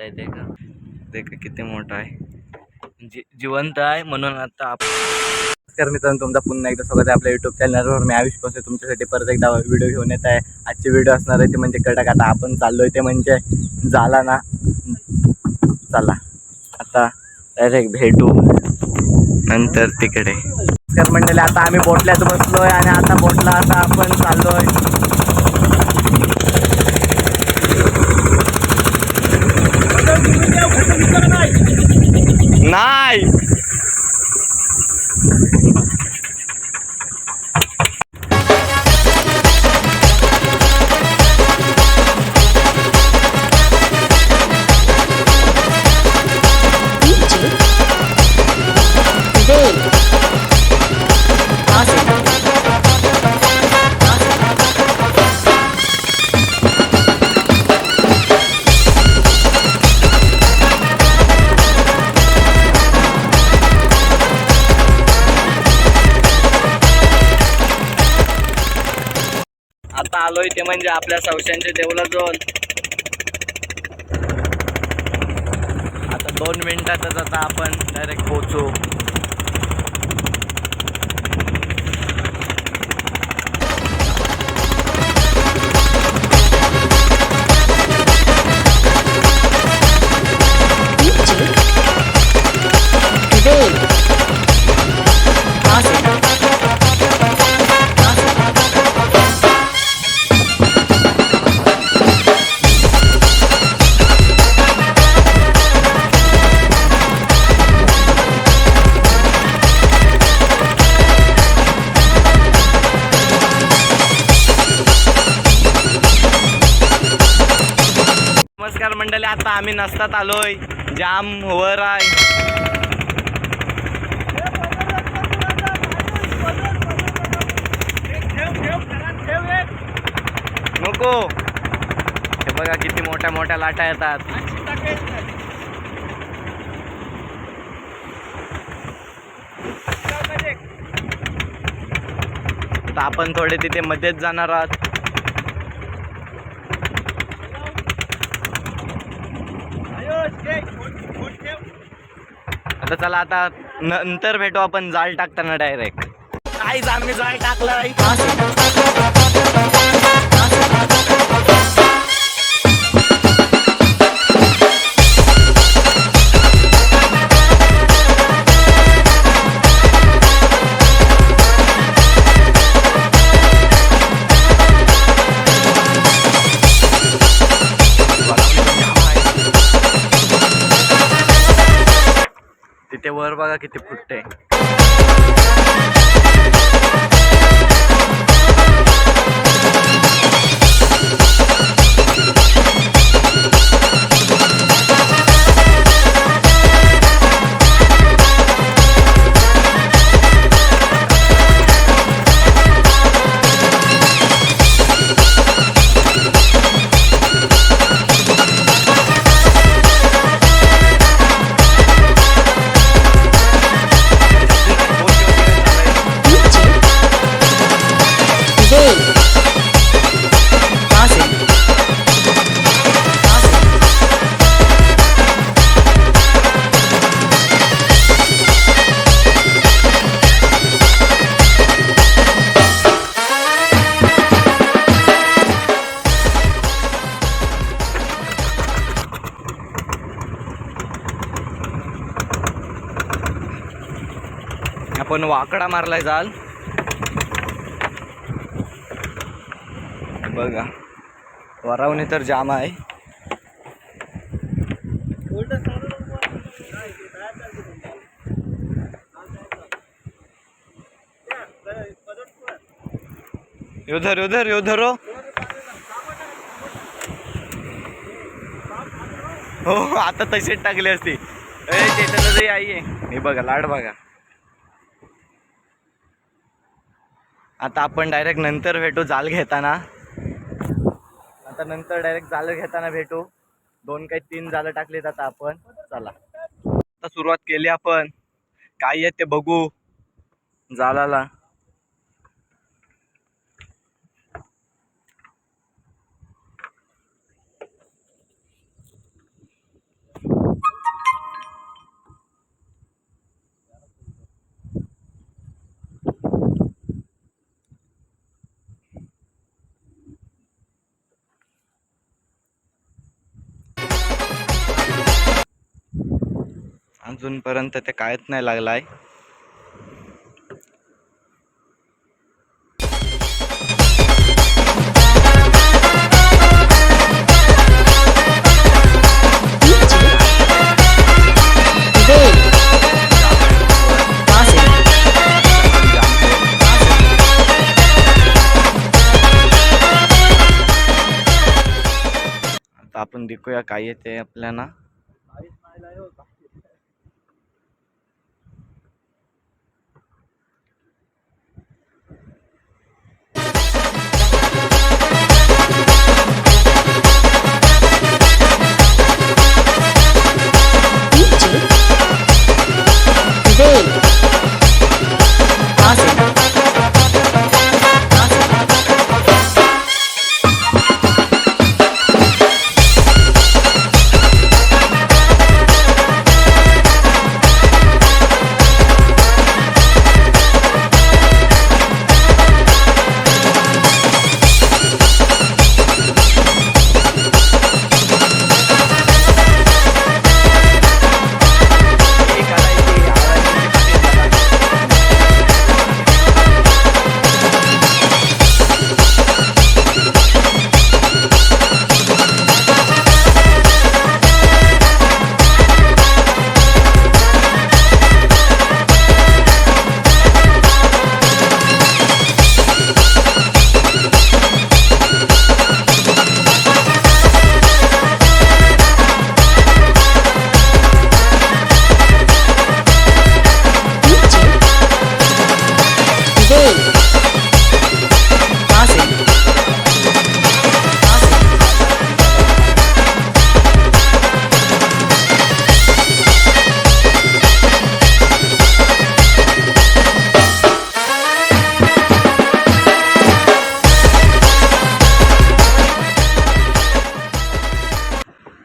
आहे ते का किती मोठा आहे, जिवंत आहे म्हणून आता नमस्कार मित्रांनो, तुमचा पुन्हा एकदा स्वागत आहे आपल्या युट्यूब चॅनलवर. मी आयुष पासून तुमच्यासाठी परत एकदा व्हिडिओ घेऊन येत आहे. आजची व्हिडिओ असणार आहे ते म्हणजे कडक. आता आपण चाललोय ते म्हणजे झाला ना, चला आता डायरेक्ट भेटू नंतर तिकडे. नमस्कार मंडळी, आता आम्ही बोटल्यात बसलोय आणि आता बोटला आता आपण चाललोय. नाही आता आलोय ते म्हणजे आपल्या सौशांच्या देवळाजवळ. आता 2 मिनिटातच आता आपण डायरेक्ट पोहोचू. नमस्कार मंडळी, आता आम्ही नसतात आलोय. जाम वर आहे. नको, हे बघा किती मोठ्या मोठ्या लाटा येतात. आता आपण थोडे तिथे मध्येच जाणार आहात. आता चला, आता नंतर भेटू आपण जाळ टाकताना डायरेक्ट. काहीच आम्ही जाळ टाकलाय. तिथे वर बघा किती फुटते. आपण वाकडा मारलाय जाल बघा. वरावणी तर जाम आहे. उधर उधर उधर हो, आता तशीच टाकली असती. चेतनच आई आहे. हे बघा लाड बघा. आता आपण डायरेक्ट नंतर भेटू जाल घेताना. आता नंतर डायरेक्ट जाल घेताना भेटू. 2 काही 3 जालं टाकलीत आता आपण. चला आता सुरुवात केली आपण. काय आहे ते बघू जालाला. अजूनपर्यंत ते कायच नाही लागलाय. आता आपण देखूया काय येते आपल्याला.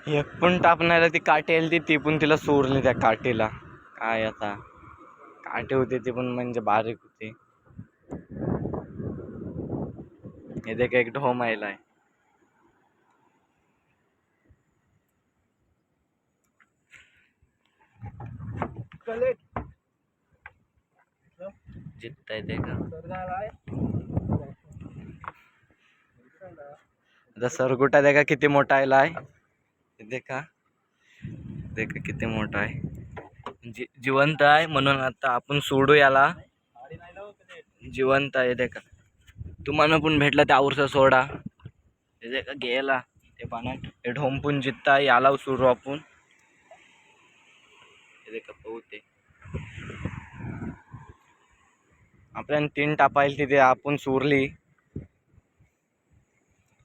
एक पण टापणारा ती काठी आली ती पण तिला सोडली त्या काठीला. काय आता काठी होती ती पण म्हणजे बारीक होती. हे देख एक ढोम आयलाय. जितताय ते का आता सरगुटा देखा किती मोठा आयलाय. देखा देखा किती मोठा आहे. जिवंत आहे म्हणून आता आपण सोडू याला. जिवंत आहे देखा. तुम्हाला पण भेटला त्या आवरचा सोडा. ते देखा गेला ते पाण्यात. हे ढोंपून जित्ता याला सोडू आपण. हे देखा पोहते. आपल्याला 3 टापायला तिथे आपण सोरली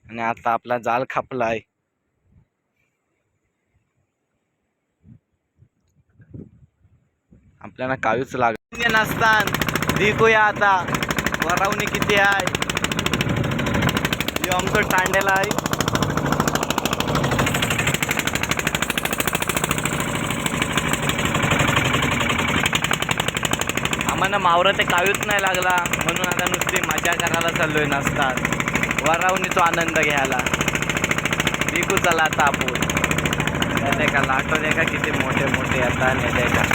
आणि आता आपला जाल खापलाय. आपल्याला काहीच लागत नसतान. देखूया आता वरावणी किती आहे. आमचं टांडेला आहे. आम्हाला मावरं ते काहीच नाही लागला म्हणून आता नुसती मजा करायला चाललोय नसतात. वरावणीचा आनंद घ्यायला. देखू चला आता आपण. देखा लाटो देखा किती मोठे मोठे येतात. हे देखा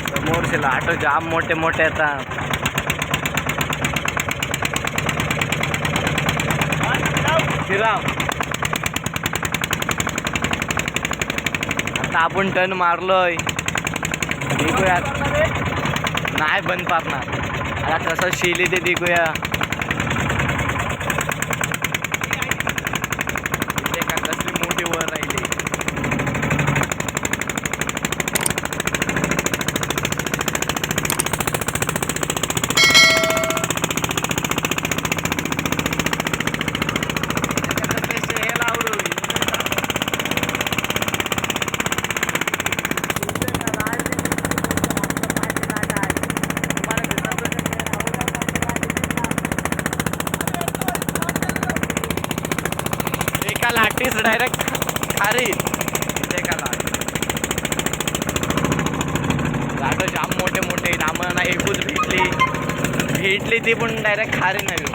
समोरचे लाटो जाम मोठे मोठे येतात. आता आपण टर्न मारलोय. देखूया नाही बंद पाडणार. आता कसं शिली ते देखूया. कसली मोठी वर राहिली. लाटीस डायरेक्ट खारी. देखा लाट झाडं जाम मोठे मोठे आम्हाला एकूच भेटली ती पण डायरेक्ट खारी नाही देऊ.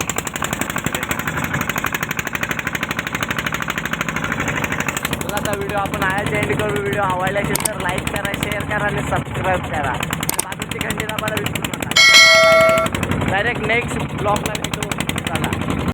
चला आता व्हिडिओ आपण आयाच एंड करू. व्हिडिओ आवडला असेल तर लाईक करा, शेअर करा आणि सबस्क्राईब करा. बाजूची घंटी दाबायला विसरू नका. डायरेक्ट नेक्स्ट ब्लॉगला भेटू. चला.